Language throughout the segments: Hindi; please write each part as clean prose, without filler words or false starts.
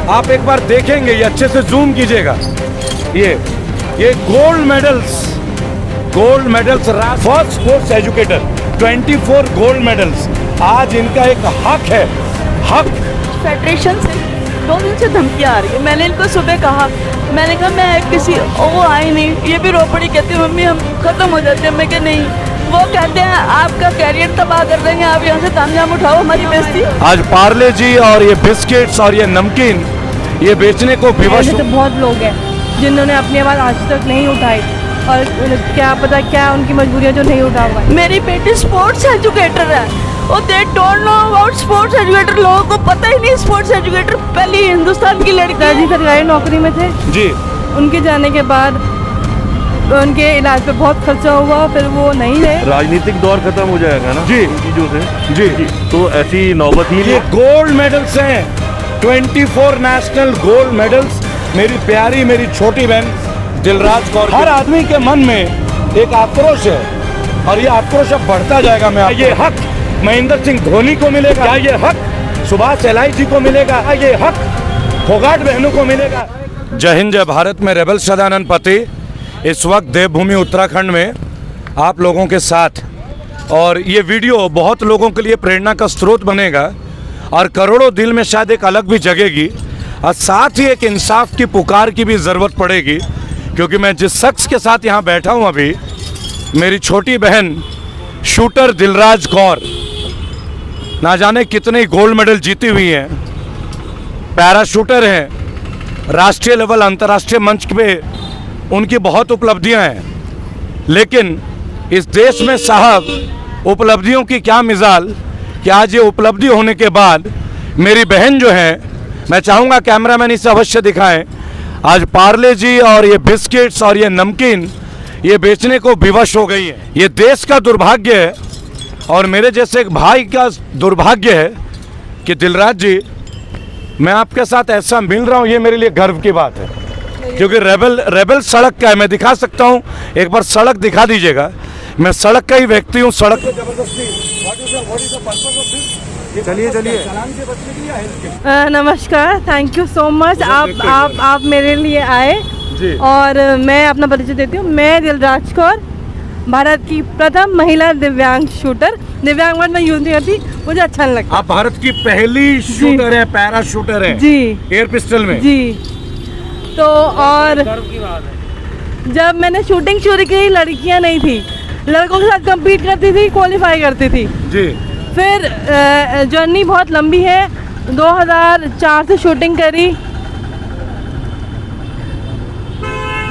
आप एक बार देखेंगे, ये अच्छे से जूम कीजिएगा। ये gold medals first sports educator, 24 gold medals. आज इनका एक हक है, हक। फेडरेशन से 2 दिन से धमकियाँ आ रही है। मैंने इनको सुबह कहा, मैंने कहा मैं किसी वो आई नहीं, ये भी रो पड़ी, कहती मम्मी हम खत्म हो जाते हैं। मैं कहा नहीं, वो कहते हैं आपका कैरियर तबाह कर देंगे, आप यहाँ से तामझाम उठाओ, हमारी बेइज्जती। आज पार्ले जी और ये बिस्किट्स और ये नमकीन ये बेचने को विवश। तो बहुत लोग हैं जिन्होंने अपनी आवाज़ आज तक नहीं उठाई, और क्या पता क्या उनकी मजबूरियाँ जो नहीं उठा हुआ। मेरी बेटी स्पोर्ट्स एजुकेटर है, और they don't know about sports educator. लोगों को पता ही नहीं स्पोर्ट्स एजुकेटर पहली हिंदुस्तान की लड़की। दादी सरकारी नौकरी में थे जी। उनके जाने के बाद उनके इलाज पे बहुत खर्चा हुआ, फिर वो नहीं रहे। राजनीतिक दौर खत्म हो जाएगा ना जी। इन चीजों से जी। तो ऐसी नौबत ही ये गोल्ड मेडल्स हैं, 24 नेशनल गोल्ड मेडल्स। मेरी प्यारी, मेरी छोटी बहन दिलराज कौर। हर आदमी के मन में एक आक्रोश है, और ये आक्रोश अब बढ़ता जाएगा। ये हक महेंद्र सिंह धोनी को मिलेगा, क्या ये हक सुभाष एलआई जी को मिलेगा, ये हक फोगाट बहनों को मिलेगा। जय हिंद, जय भारत में रेबल सदानंद पति इस वक्त देवभूमि उत्तराखंड में आप लोगों के साथ, और ये वीडियो बहुत लोगों के लिए प्रेरणा का स्रोत बनेगा, और करोड़ों दिल में शायद एक अलग भी जगेगी, और साथ ही एक इंसाफ की पुकार की भी ज़रूरत पड़ेगी। क्योंकि मैं जिस शख्स के साथ यहाँ बैठा हूँ अभी, मेरी छोटी बहन शूटर दिलराज कौर, ना जाने कितने गोल्ड मेडल जीती हुई हैं, पैरा शूटर हैं, राष्ट्रीय लेवल अंतर्राष्ट्रीय मंच पे उनकी बहुत उपलब्धियां हैं। लेकिन इस देश में साहब उपलब्धियों की क्या मिसाल कि आज ये उपलब्धि होने के बाद मेरी बहन जो है, मैं चाहूँगा कैमरामैन इसे अवश्य दिखाएं, आज पार्ले जी और ये बिस्किट्स और ये नमकीन ये बेचने को विवश हो गई है। ये देश का दुर्भाग्य है, और मेरे जैसे एक भाई का दुर्भाग्य है कि दिलराज जी, मैं आपके साथ ऐसा मिल रहा हूँ, ये मेरे लिए गर्व की बात है। क्योंकि रेबल सड़क का है, मैं दिखा सकता हूँ, एक बार सड़क दिखा दीजिएगा। मैं सड़क का ही व्यक्ति हूँ, सड़क पे चलिए। नमस्कार, थैंक यू सो मच। आप मेरे लिए आए जी। और मैं अपना परिचय देती हूँ। मैं दिलराज कौर, भारत की प्रथम महिला दिव्यांग शूटर। दिव्यांग वर्ड में यूज नहीं करती, मुझे अच्छा नहीं लगता। आप भारत की पहली शूटर है, पैरा शूटर है जी, एयर पिस्टल में जी। तो और जब मैंने शूटिंग शुरू की, लड़कियां नहीं थी, लड़कों के साथ compete करती थी, क्वालिफाई करती थी जी। फिर जर्नी बहुत लंबी है। 2004 से शूटिंग करी,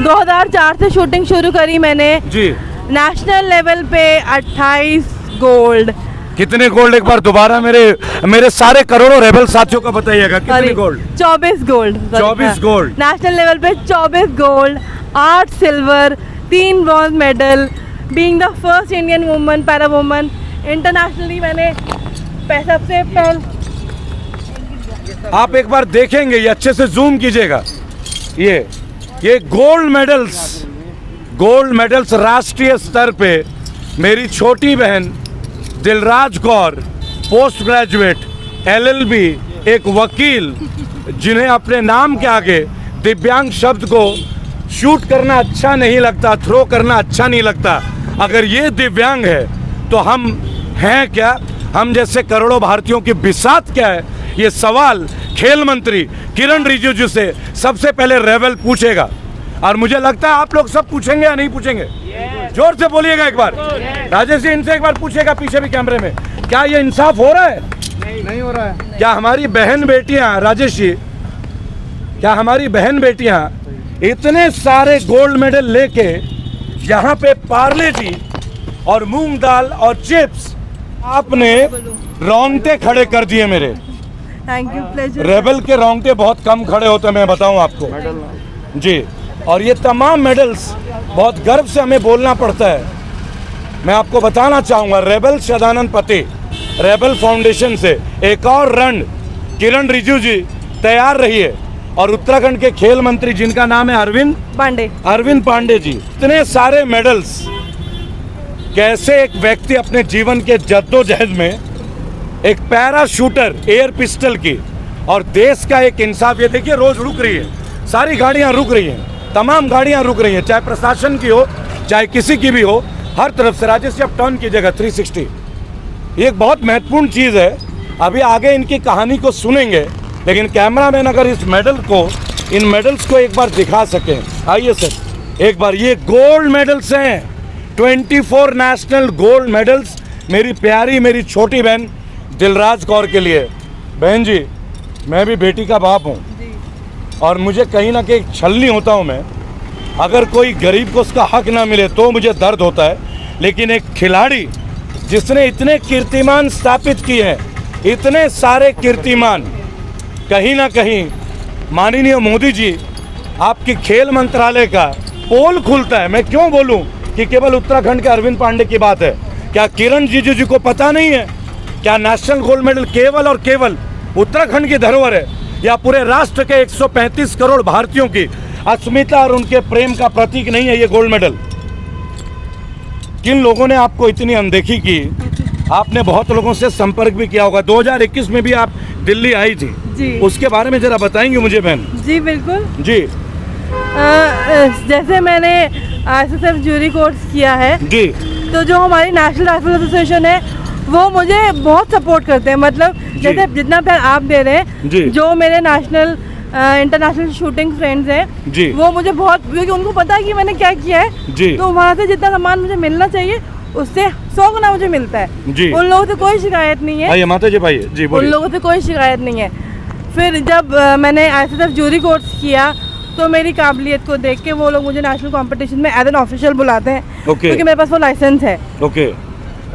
2004 से शूटिंग शुरू करी मैंने जी। नेशनल लेवल पे 28 गोल्ड। कितने गोल्ड, एक बार दोबारा मेरे सारे करोड़ों रेबल साथियों का बताइएगा, कितने gold? 24 gold. 24 gold. National level पे 24 gold, 8 silver, 3 bronze medal, being the first Indian woman para woman. Internationally मैंने सबसे पहले। आप एक बार देखेंगे, ये अच्छे से जूम कीजिएगा। ये गोल्ड मेडल्स राष्ट्रीय स्तर पे मेरी छोटी बहन Dilraj Kaur, post graduate, LLB, एक वकील, जिन्हें अपने नाम के आगे दिव्यांग शब्द को शूट करना अच्छा नहीं लगता, थ्रो करना अच्छा नहीं लगता। अगर ये दिव्यांग है तो हम हैं क्या? हम जैसे करोड़ों भारतीयों की बिसात क्या है? ये सवाल खेल मंत्री किरण रिजिजू से सबसे पहले रेबल पूछेगा, और मुझे लगता है आप लोग सब पूछेंगे या नहीं पूछेंगे? जोर से बोलिएगा एक बार। राजेश जी, इनसे एक बार पूछेगा पीछे भी कैमरे में, क्या ये इंसाफ हो रहा है? नहीं हो रहा है। क्या हमारी बहन बेटियां, राजेश जी, क्या हमारी बहन बेटियां इतने सारे गोल्ड मेडल लेके यहाँ पे पार्ले जी और मूंग दाल और चिप्स, आपने रोंगटे खड़े कर दिए मेरे। Thank you, pleasure. रेबल के रोंगटे बहुत कम खड़े होते हैं, मैं बताऊं आपको जी। और ये तमाम मेडल्स बहुत गर्व से हमें बोलना पड़ता है। मैं आपको बताना चाहूँगा, रेबल सदानंद पति रेबल फाउंडेशन से एक और रन किरण रिजिजू जी तैयार रही है, और उत्तराखंड के खेल मंत्री जिनका नाम है अरविंद पांडे जी। इतने सारे मेडल्स, कैसे एक व्यक्ति अपने जीवन के जद्दोजहद में एक पैरा शूटर एयर पिस्टल की और देश का एक इंसाफ। ये देखिए रोज रुक रही है, सारी गाड़ियां रुक रही हैं, तमाम गाड़ियां रुक रही हैं, चाहे प्रशासन की हो चाहे किसी की भी हो, हर तरफ से। राजेश जी आप टर्न कीजिएगा 360। ये एक बहुत महत्वपूर्ण चीज़ है। अभी आगे इनकी कहानी को सुनेंगे, लेकिन कैमरामैन अगर इस मेडल को, इन मेडल्स को एक बार दिखा सकें। आइए सर एक बार, ये गोल्ड मेडल्स हैं, 24 नेशनल गोल्ड मेडल्स मेरी प्यारी मेरी छोटी बहन दिलराज कौर के लिए। बहन जी मैं भी बेटी का बाप हूँ और मुझे कहीं ना कहीं छलनी होता हूँ मैं, अगर कोई गरीब को उसका हक ना मिले तो मुझे दर्द होता है। लेकिन एक खिलाड़ी जिसने इतने कीर्तिमान स्थापित किए हैं, इतने सारे कीर्तिमान, कहीं ना कहीं माननीय मोदी जी आपकी खेल मंत्रालय का पोल खुलता है। मैं क्यों बोलूं कि केवल उत्तराखंड के अरविंद पांडे की बात है? क्या किरण रिजिजू जी को पता नहीं है? क्या नेशनल गोल्ड मेडल केवल और केवल उत्तराखंड की धरोहर है, या पूरे राष्ट्र के 135 करोड़ भारतीयों की अस्मिता और उनके प्रेम का प्रतीक नहीं है ये गोल्ड मेडल? किन लोगों ने आपको इतनी अनदेखी की? आपने बहुत लोगों से संपर्क भी किया होगा। 2021 में भी आप दिल्ली आई थी जी, उसके बारे में जरा बताएंगे मुझे बहन? जी बिल्कुल जी जैसे मैंने ISSF जूरी कोर्स किया है, जी तो जो हमारी नेशनल राइफल एसोसिएशन है वो मुझे बहुत सपोर्ट करते हैं। मतलब जैसे जितना प्यार आप दे रहे हैं, जो मेरे नेशनल इंटरनेशनल शूटिंग फ्रेंड्स हैं जी, वो मुझे बहुत, क्योंकि उनको पता है कि मैंने क्या किया है जी, तो वहाँ से जितना सामान मुझे मिलना चाहिए उससे 100 गुना मुझे मिलता है जी। उन लोगों से कोई शिकायत नहीं है। आइए माता जी भाई जी उन बोलिए। लोगों से कोई शिकायत नहीं है। फिर जब मैंने ISSF जूरी कोर्स किया तो मेरी काबिलियत को देख के वो लोग मुझे नेशनल कंपटीशन में एज एन ऑफिशियल बुलाते हैं, क्योंकि मेरे पास वो लाइसेंस है। ओके,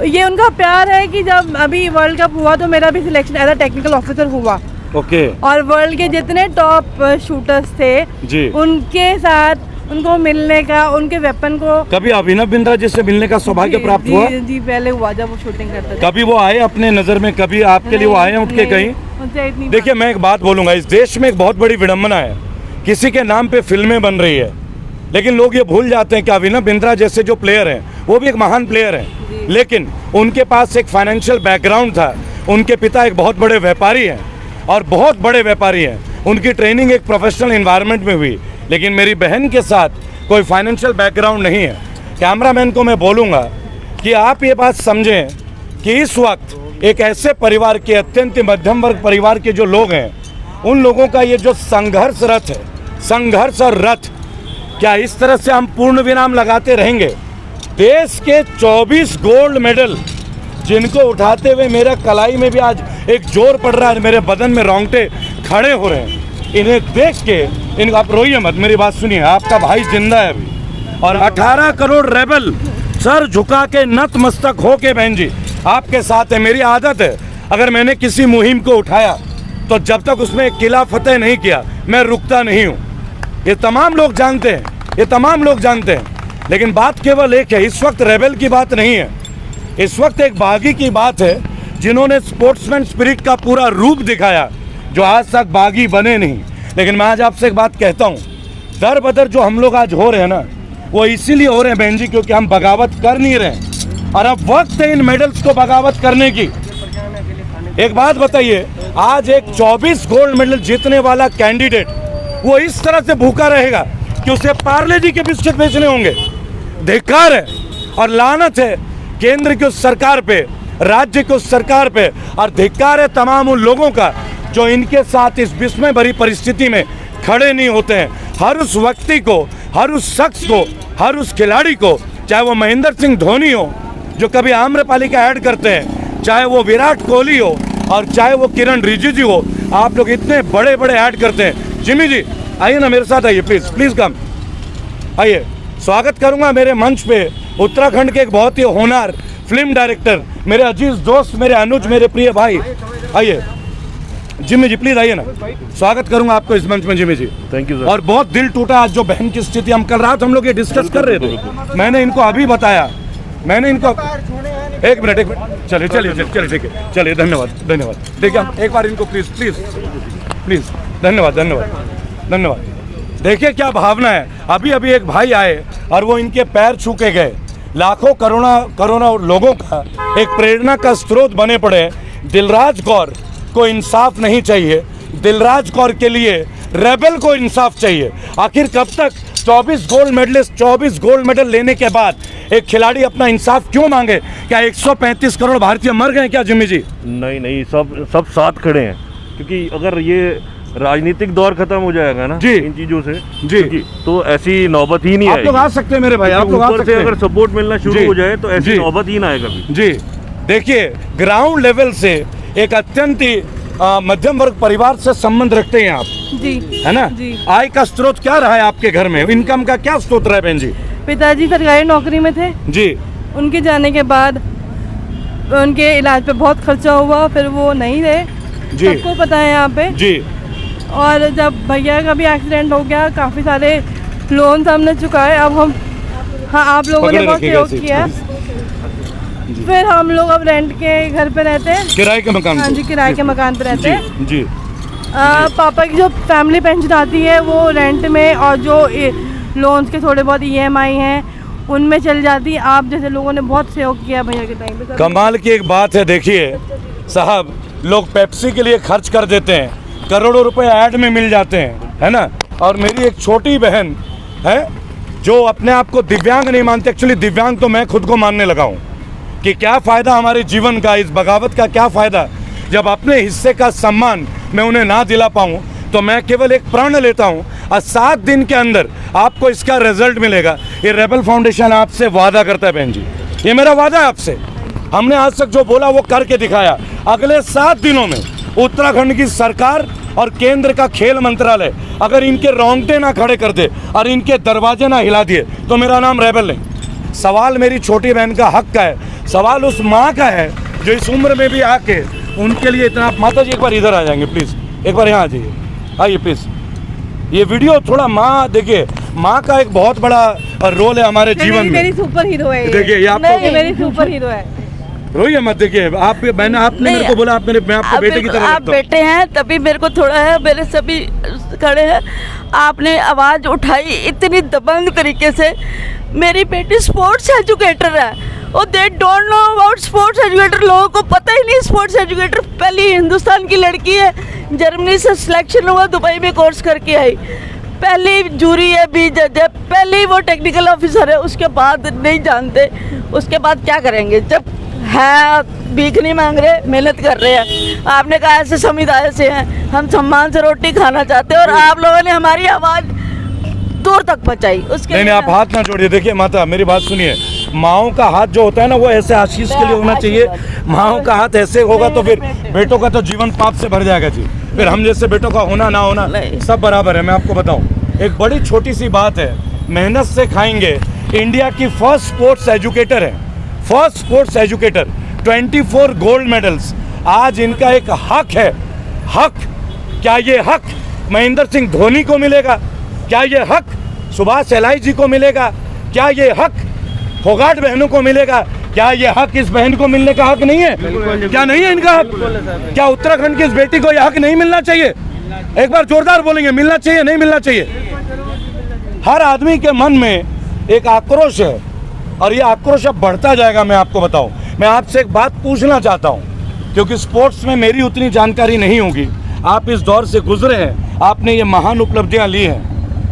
ये उनका प्यार है कि जब अभी वर्ल्ड कप हुआ तो मेरा भी selection as a technical officer हुआ। ओके, और वर्ल्ड के जितने टॉप शूटर्स थे जी, उनके साथ उनको मिलने का, उनके वेपन को, कभी अभिनव बिंद्रा जी से मिलने का सौभाग्य प्राप्त हुआ? जी पहले हुआ जब वो शूटिंग करते थे। कभी वो आए अपने नजर में? कभी आपके लिए वो आए हैं उठ के कहीं? मुझसे इतनी देखिए मैं एक बात बोलूंगा, इस देश में एक बहुत बड़ी विडंबना है, किसी के नाम पे फिल्में बन रही है, लेकिन लोग ये भूल जाते हैं कि अभिनव बिंद्रा जैसे जो प्लेयर हैं वो भी एक महान प्लेयर हैं, लेकिन उनके पास एक फाइनेंशियल बैकग्राउंड था। उनके पिता एक बहुत बड़े व्यापारी हैं और बहुत बड़े व्यापारी हैं, उनकी ट्रेनिंग एक प्रोफेशनल एनवायरनमेंट में हुई, लेकिन मेरी बहन के साथ कोई फाइनेंशियल बैकग्राउंड नहीं है। कैमरामैन को मैं बोलूँगा कि आप ये बात समझें कि इस वक्त एक ऐसे परिवार के, अत्यंत मध्यम वर्ग परिवार के जो लोग हैं, उन लोगों का ये जो संघर्ष रथ है, संघर्ष और रथ, क्या इस तरह से हम पूर्ण विराम लगाते रहेंगे? देश के 24 गोल्ड मेडल जिनको उठाते हुए मेरा कलाई में भी आज एक जोर पड़ रहा है, मेरे बदन में रोंगटे खड़े हो रहे हैं इन्हें देख के। आप रोइए मत, मेरी बात सुनिए, आपका भाई जिंदा है अभी, और 18 करोड़ रेबल सर झुका के नतमस्तक हो के बहन जी आपके साथ है। मेरी आदत है, अगर मैंने किसी मुहिम को उठाया तो जब तक उसमें एक किला फतेह नहीं किया मैं रुकता नहीं हूँ। ये तमाम लोग जानते हैं, ये तमाम लोग जानते हैं, लेकिन बात केवल एक है, इस वक्त रेबल की बात नहीं है, इस वक्त एक बागी की बात है, जिन्होंने स्पोर्ट्समैन स्पिरिट का पूरा रूप दिखाया, जो आज तक बागी बने नहीं। लेकिन मैं आज आपसे एक बात कहता हूँ, दर बदर जो हम लोग आज हो रहे हैं ना, वो इसीलिए हो रहे हैं बहन जी क्योंकि हम बगावत कर नहीं रहे, और अब वक्त है इन मेडल्स को बगावत करने की। एक बात बताइए, आज एक 24 गोल्ड मेडल जीतने वाला कैंडिडेट वो इस तरह से भूखा रहेगा कि उसे पार्ले जी के बिस्किट बेचने होंगे? धिक्कार है और लानत है केंद्र की उस सरकार पे, राज्य की उस सरकार पे, और धिक्कार है तमाम उन लोगों का जो इनके साथ इस विस्मय भरी परिस्थिति में खड़े नहीं होते हैं। हर उस व्यक्ति को, हर उस शख्स को, हर उस खिलाड़ी को, चाहे वो महेंद्र सिंह धोनी हो जो कभी आम्रपाली का ऐड करते हैं, चाहे वो विराट कोहली हो और चाहे वो किरण रिजिजू हो, आप लोग इतने बड़े बड़े ऐड करते हैं। जिमी जी आइए ना, मेरे साथ आइए प्लीज़, प्लीज़ कम आइए। स्वागत करूंगा मेरे मंच पे उत्तराखंड के एक बहुत ही होनहार फिल्म डायरेक्टर, मेरे अजीज दोस्त, मेरे अनुज, मेरे प्रिय भाई, आइए जिमी जी प्लीज आइए ना, स्वागत करूंगा आपको इस मंच में Jimmy ji. Thank you sir. और बहुत दिल टूटा आज जो बहन की स्थिति, हम कल रात हम लोग ये डिस्कस कर रहे थे, मैंने इनको अभी बताया, मैंने इनको एक मिनट चलिए चलिए चलिए ठीक है, चलिए धन्यवाद धन्यवाद। देखिए हम एक बार इनको प्लीज प्लीज प्लीज, धन्यवाद धन्यवाद धन्यवाद। देखिए क्या भावना है। अभी अभी एक भाई आए और वो इनके पैर छू के गए, लाखों करोड़ों लोगों का एक प्रेरणा का स्रोत बने पड़े। दिलराज कौर को इंसाफ नहीं चाहिए, दिलराज कौर के लिए रेबल को इंसाफ चाहिए। आखिर कब तक 24 गोल्ड मेडलिस्ट 24 गोल्ड मेडल लेने के बाद एक खिलाड़ी अपना इंसाफ क्यों मांगे? क्या 135 करोड़ भारतीय मर गए क्या जिम्मी जी? नहीं नहीं, सब साथ खड़े हैं, क्योंकि अगर ये राजनीतिक दौर खत्म हो जाएगा ना जी, इन चीजों से जी, तो ऐसी नौबत ही नहीं आप आएगी। लोग आ सकते हैं मेरे भाई, आप लोग आ ऊपर सकते से हैं। अगर सपोर्ट मिलना जी, शुरू हो जाए तो ऐसी जी, नौबत ही ना आए कभी। जी देखिए, ग्राउंड लेवल से एक अत्यंत ही मध्यम वर्ग परिवार से संबंध रखते हैं आप, जी, है ना? जी। आय का स्रोत क्या रहा है आपके घर में? इनकम का क्या स्रोत रहा है बहन जी? पिताजी सरकारी नौकरी में थे, जी, उनके जाने के बाद उनके इलाज पे बहुत खर्चा हुआ, फिर वो नहीं रहे, जी, सबको पता है यहाँ पे। जी, और जब भैया का भी एक्सीडेंट हो गया, काफ़ी सारे लोन हमने चुकाए। अब हम, हाँ, आप लोगों ने पकड़े बहुत रखिएगा सहयोग किया। फिर हम लोग अब रेंट के घर पे रहते हैं। किराए के मकान हाँ पे? जी, किराए के मकान पे रहते हैं। जी, पापा की जो फैमिली पेंशन आती है वो रेंट में, और जो लोन्स के थोड़े बहुत EMI हैं उनमें चल जाती है। आप जैसे लोगों ने बहुत सहयोग किया भैया के टाइम पे। कमाल की एक बात है, देखिए साहब, लोग पेप्सी के लिए खर्च कर देते हैं, करोड़ों रुपए ऐड में मिल जाते हैं, है ना? और मेरी एक छोटी बहन है जो अपने आप को दिव्यांग नहीं मानती, एक्चुअली दिव्यांग तो मैं खुद को मानने लगा हूँ कि क्या फ़ायदा हमारे जीवन का, इस बगावत का क्या फ़ायदा जब अपने हिस्से का सम्मान मैं उन्हें ना दिला पाऊँ। तो मैं केवल एक प्रण लेता हूँ और 7 दिन के अंदर आपको इसका रिजल्ट मिलेगा। ये रेबल फाउंडेशन आपसे वादा करता है बहन जी, ये मेरा वादा है आपसे। हमने आज तक जो बोला वो करके दिखाया। अगले 7 दिनों में उत्तराखंड की सरकार और केंद्र का खेल मंत्रालय अगर इनके रोंगटे ना खड़े कर दे और इनके दरवाजे ना हिला दिए तो मेरा नाम रेबल नहीं। सवाल मेरी छोटी बहन का हक का है, सवाल उस माँ का है जो इस उम्र में भी आके उनके लिए इतना। माता जी एक बार इधर आ जाएंगे प्लीज़, एक बार यहाँ आ जाइए, आइए प्लीज़। ये वीडियो थोड़ा, माँ देखिए, माँ का एक बहुत बड़ा रोल है हमारे जीवन में। मेरी सुपर हीरो है ये। देखिए, ये आपको नहीं, मेरी सुपर हीरो है। रोइए मत, देखिए आप, आपने मेरे को बोला, मैं आपको बेटे की तरह आप रखता हूँ। बेटे हैं तभी मेरे को थोड़ा है, मेरे सभी खड़े हैं। आपने आवाज़ उठाई इतनी दबंग तरीके से। मेरी बेटी स्पोर्ट्स एजुकेटर है और they don't know about sports educator. लोगों को पता ही नहीं स्पोर्ट्स एजुकेटर। पहली हिंदुस्तान की लड़की है, जर्मनी से सिलेक्शन हुआ, दुबई में कोर्स करके आई, पहली जूरी है, 20 जज है, पहले ही वो टेक्निकल ऑफिसर है। उसके बाद नहीं जानते, उसके बाद क्या करेंगे? जब है भीख नहीं मांग रहे, मेहनत कर रहे हैं। आपने कहा ऐसे समुदाय से हैं, हम सम्मान से रोटी खाना चाहते हैं और आप लोगों ने हमारी आवाज़ दूर तक पहुंचाई। उसके नहीं, आप हाथ ना जोड़िए। देखिए माता, मेरी बात सुनिए, माओं का हाथ जो होता है ना वो ऐसे आशीष के लिए होना चाहिए। माओं का हाथ ऐसे होगा तो फिर बेटों का तो जीवन पाप से भर जाएगा जी। फिर हम जैसे बेटों का होना ना होना सब बराबर है। मैं आपको बताऊं, एक बड़ी छोटी सी बात है, मेहनत से खाएंगे। इंडिया की फर्स्ट स्पोर्ट्स एजुकेटर है, first sports educator, 24 gold medals. आज इनका एक हक है, हक। क्या ये हक महेंद्र सिंह धोनी को मिलेगा? क्या ये हक सुभाष एलाई जी को मिलेगा? क्या ये हक फोगाट बहनों को मिलेगा? क्या ये हक इस बहन को मिलने का हक नहीं है? क्या नहीं है इनका हक? क्या उत्तराखंड की इस बेटी को यह हक नहीं मिलना चाहिए? एक बार जोरदार बोलेंगे, मिलना चाहिए नहीं मिलना चाहिए? हर आदमी के मन में एक आक्रोश है और ये आक्रोश अब बढ़ता जाएगा। मैं आपको बताऊं, मैं आपसे एक बात पूछना चाहता हूं, क्योंकि स्पोर्ट्स में मेरी उतनी जानकारी नहीं होगी। आप इस दौर से गुजरे हैं, आपने ये महान उपलब्धियां ली हैं।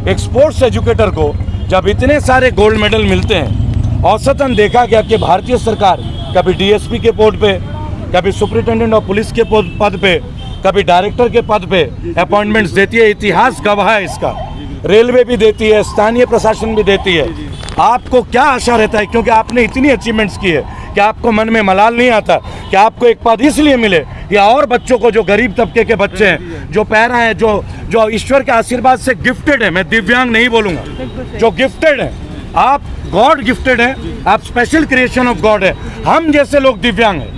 एक स्पोर्ट्स एजुकेटर को जब इतने सारे गोल्ड मेडल मिलते हैं, औसतन देखा गया कि भारतीय सरकार कभी DSP के पद पे, कभी सुपरिटेंडेंट ऑफ पुलिस के पद पे, कभी डायरेक्टर के पद पे अपॉइंटमेंट्स देती है। इतिहास गवाह है इसका। रेलवे भी देती है, स्थानीय प्रशासन भी देती है। आपको क्या आशा रहता है, क्योंकि आपने इतनी अचीवमेंट्स की है, कि आपको मन में मलाल नहीं आता कि आपको एक पद इसलिए मिले या और बच्चों को, जो गरीब तबके के बच्चे हैं, जो पैरा हैं, जो ईश्वर के आशीर्वाद से गिफ्टेड है, मैं दिव्यांग नहीं बोलूँगा, जो गिफ्टेड है, आप गॉड गिफ्टेड हैं, आप स्पेशल क्रिएशन ऑफ गॉड है। हम जैसे लोग दिव्यांग हैं,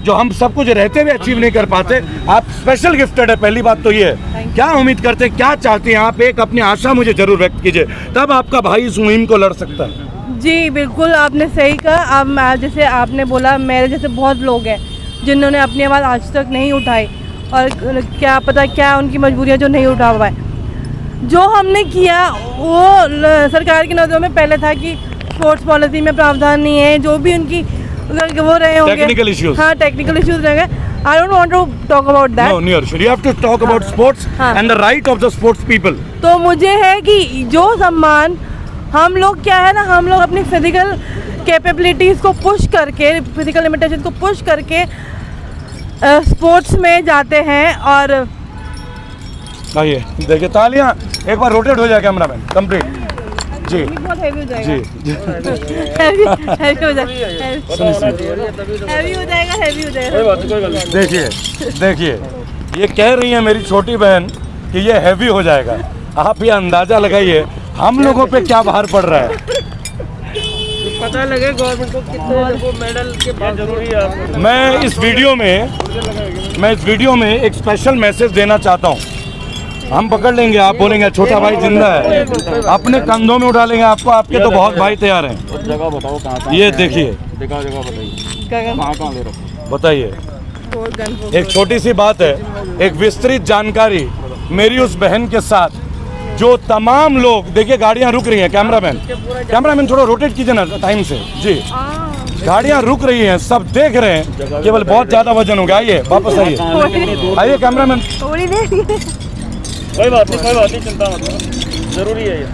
जो हम सब कुछ रहते हुए अचीव नहीं कर पाते, आप स्पेशल गिफ्टेड है। पहली बात तो ये है। क्या उम्मीद करते हैं, क्या चाहते हैं आप? एक अपनी आशा मुझे जरूर व्यक्त कीजिए, तब आपका भाई इस मुहिम को लड़ सकता है। जी बिल्कुल, आपने सही कहा। अब जैसे आपने बोला, मेरे जैसे बहुत लोग हैं जिन्होंने अपनी आवाज़ आज तक नहीं उठाई, और क्या पता क्या उनकी मजबूरियाँ जो नहीं उठा पाए। जो हमने किया वो सरकार की नज़रों में पहले था कि स्पोर्ट्स पॉलिसी में प्रावधान नहीं है, जो भी उनकी वो रहे होंगे टेक्निकल इश्यूज, हाँ टेक्निकल इश्यूज रहेंगे। I don't want to talk about that. No, near. You have to talk about sports हाँ। and the right of the sports people. तो मुझे है कि जो सम्मान हम लोग क्या है ना, हम लोग अपनी फिजिकल कैपेबिलिटीज़ को पुश करके, फिजिकल लिमिटेशन को पुश करके स्पोर्ट्स में जाते हैं। और आइए देखिए तालियां, एक बार रोटेट हो जाए कैमरामैन, कंप्लीट जी बहुत हैवी हो जी जाएगा, जी। हैवी हो जाएगा, हैवी हो जाएगा, हैवी हो जाएगा। देखिए देखिए, ये कह रही है मेरी छोटी बहन कि ये हैवी हो जाएगा। आप ये अंदाजा लगाइए हम लोगों पे क्या भार पड़ रहा है। पता लगे गवर्नमेंट को कितने वो मेडल के बाद जरूरी है। मैं इस वीडियो में एक स्पेशल मैसेज देना चाहता हूँ। हम पकड़ लेंगे, आप बोलेंगे छोटा भाई जिंदा है, अपने कंधों में उठा लेंगे आपको, आपके तो बहुत भाई तैयार हैं। जगह बताओ कहाँ ये देखिए, जगह बताइए गगन कहाँ ले रखो। बताइए। फोर गन एक छोटी सी बात है, एक विस्तृत जानकारी मेरी उस बहन के साथ, जो तमाम लोग, देखिए गाड़ियां रुक रही हैं, कैमरामैन थोड़ा रोटेट कीजिए ना टाइम से जी। गाड़ियां रुक रही हैं, सब देख रहे हैं, केवल बहुत ज्यादा वजन हो गया। आइए वापस आइए कैमरामैन। थोड़ी देर कोई बात नहीं, चिंता मत करो, जरूरी है ये।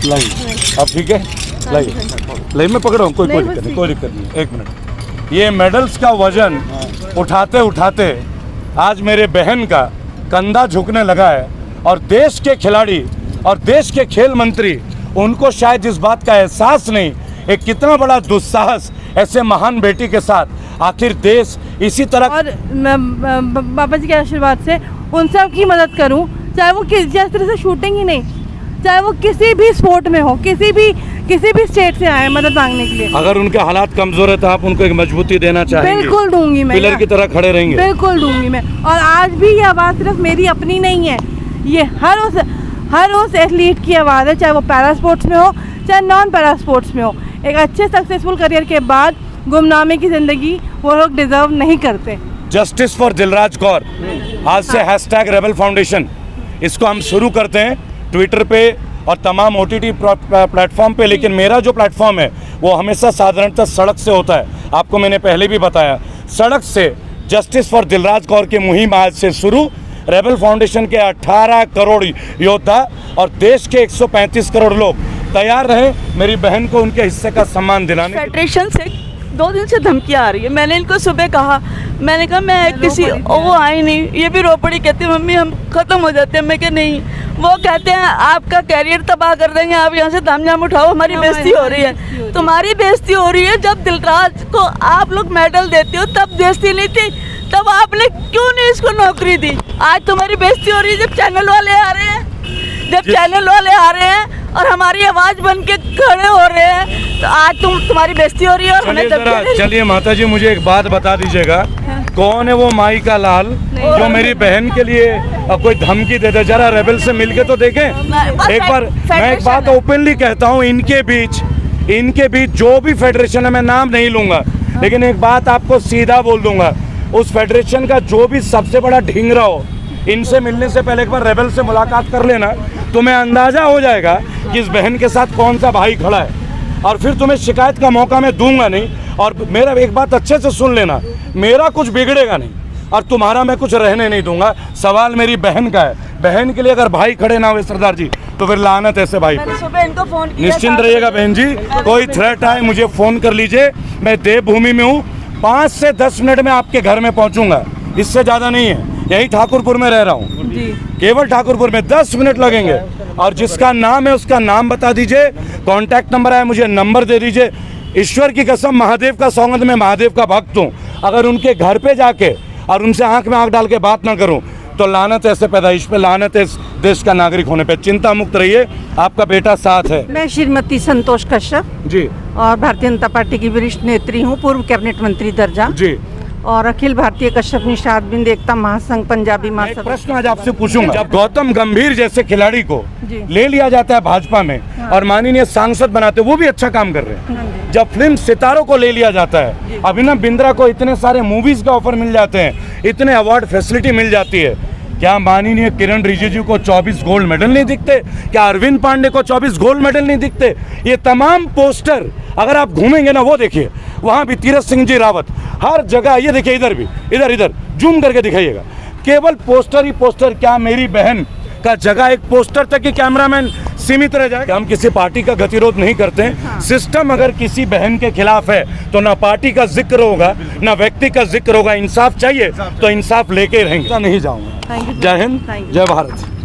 लाइए, अब ठीक है, लाइए मैं पकड़ा हूँ, कोई दिक्कत नहीं। एक मिनट, ये मेडल्स का वजन उठाते उठाते आज मेरे बहन का कंधा झुकने लगा है, और देश के खिलाड़ी और देश के खेल मंत्री, उनको शायद इस बात का एहसास नहीं, एक कितना बड़ा दुस्साहस ऐसे महान बेटी के साथ। आखिर देश इसी तरह, और मैं बाबा जी के आशीर्वाद से उन सब की मदद करूं, चाहे वो जिस तरह से शूटिंग ही नहीं, चाहे वो किसी भी स्पोर्ट में हो, किसी भी स्टेट से आए मदद मांगने के लिए। अगर उनके हालात कमजोर है तो आप उनको एक मजबूती देना चाहेंगे? बिल्कुल दूंगी मैं, पिलर की तरह खड़े रहेंगे। बिल्कुल दूंगी मैं। और आज भी ये आवाज़ सिर्फ मेरी अपनी नहीं है, ये हर उस एथलीट की आवाज़ है, चाहे वो पैरा स्पोर्ट्स में हो चाहे नॉन पैरा स्पोर्ट्स में हो। एक अच्छे सक्सेसफुल करियर के बाद गुमनामी की ज़िंदगी वो लोग डिजर्व नहीं करते। जस्टिस फॉर दिलराज कौर, आज से हैशटैग रेबल फाउंडेशन, इसको हम शुरू करते हैं ट्विटर पे और तमाम OTT प्लेटफॉर्म पे। लेकिन मेरा जो प्लेटफॉर्म है वो हमेशा साधारणतः सड़क से होता है। आपको मैंने पहले भी बताया, सड़क से जस्टिस फॉर दिलराज कौर की मुहिम आज से शुरू। रेबल फाउंडेशन के 18 करोड़ योद्धा और देश के 135 करोड़ लोग तैयार रहे मेरी बहन को उनके हिस्से का सम्मान दिलाने। फेडरेशन से 2 दिन से धमकियाँ आ रही है। मैंने इनको सुबह कहा, मैंने कहा मैं किसी, वो आई नहीं, ये भी रो पड़ी, कहती मम्मी हम ख़त्म हो जाते हैं। मैं कहा नहीं, वो कहते हैं आपका कैरियर तबाह कर देंगे, आप यहाँ से तामझाम उठाओ, हमारी बेइज्जती हो रही है। तुम्हारी बेइज्जती हो रही है, जब दिलराज को आप लोग मेडल देते हो तब बेइज्जती नहीं थी, तब आपने क्यों नहीं इसको नौकरी दी? आज तुम्हारी बेइज्जती हो रही है जब चैनल वाले आ रहे हैं, और हमारी आवाज़ बन के खड़े हो रहे हैं, तो आज तुम्हारी बेइज्जती हो रही है और हमें चलिए माता जी, मुझे एक बात बता दीजिएगा, कौन है वो माई का लाल जो मेरी बहन के लिए कोई धमकी देते? जरा रेबल से मिलके तो देखें एक बार। मैं एक बात ओपनली कहता हूँ, इनके बीच जो भी फेडरेशन है, मैं नाम नहीं लूंगा, लेकिन एक बात आपको सीधा बोल दूंगा, उस फेडरेशन का जो भी सबसे बड़ा ढिंगरा हो, इनसे मिलने से पहले एक बार रेबल से मुलाकात कर लेना, तुम्हें अंदाजा हो जाएगा कि इस बहन के साथ कौन सा भाई खड़ा है। और फिर तुम्हें शिकायत का मौका मैं दूंगा नहीं। और मेरा एक बात अच्छे से सुन लेना, मेरा कुछ बिगड़ेगा नहीं और तुम्हारा मैं कुछ रहने नहीं दूंगा। सवाल मेरी बहन का है, बहन के लिए अगर भाई खड़े ना हुए सरदार जी, तो फिर लानत ऐसे भाई पे। सुबह इनको फोन किया, निश्चिंत रहिएगा बहन जी, कोई थ्रेट आए मुझे फ़ोन कर लीजिए। मैं देवभूमि में हूँ, 5 से 10 मिनट में आपके घर में पहुँचूंगा, इससे ज़्यादा नहीं है। यही ठाकुरपुर में रह रहा हूँ, केवल ठाकुरपुर में 10 मिनट लगेंगे। और जिसका नाम है उसका नाम बता दीजिए, कॉन्टैक्ट नंबर है, मुझे नंबर दे दीजिए। ईश्वर की कसम, महादेव का सौगंध, मैं महादेव का भक्त हूँ। अगर उनके घर पे जाके और उनसे आंख में आंख डाल के बात ना करूँ तो लानत ऐसे पैदाइश पे, लानत है इस देश का नागरिक होने पे। चिंता मुक्त रहिए, आपका बेटा साथ है। मैं श्रीमती संतोष कश्यप जी, और भारतीय जनता पार्टी की वरिष्ठ नेत्री हूँ, पूर्व कैबिनेट मंत्री दर्जा, जी, और अखिल भारतीय कश्यप निषाद बिंद एकता महासंघ पंजाबी एक महासभा। प्रश्न आज आपसे पूछूंगा, जब गौतम गंभीर जैसे खिलाड़ी को जी। ले लिया जाता है भाजपा में और माननीय सांसद बनाते, वो भी अच्छा काम कर रहे हैं। जब फिल्म सितारों को ले लिया जाता है, अभिनव बिंद्रा को इतने सारे मूवीज का ऑफर मिल जाते हैं, इतने अवार्ड फैसिलिटी मिल जाती है, क्या माननीय किरण रिजिजू को 24 गोल्ड मेडल नहीं दिखते? क्या अरविंद पांडे को 24 गोल्ड मेडल नहीं दिखते? ये तमाम पोस्टर अगर आप घूमेंगे ना, वो देखिए, वहाँ भी तीरथ सिंह जी रावत, हर जगह ये देखिए, इधर भी, इधर इधर जूम करके दिखाइएगा, केवल पोस्टर ही पोस्टर। क्या मेरी बहन का जगह एक पोस्टर तक ही कैमरामैन सीमित रह जाए? हम किसी पार्टी का गतिरोध नहीं करते हैं। सिस्टम अगर किसी बहन के खिलाफ है तो ना पार्टी का जिक्र होगा, ना व्यक्ति का जिक्र होगा। इंसाफ चाहिए तो इंसाफ लेके रहेंगे। नहीं जाऊंगा। जय हिंद, जय भारत।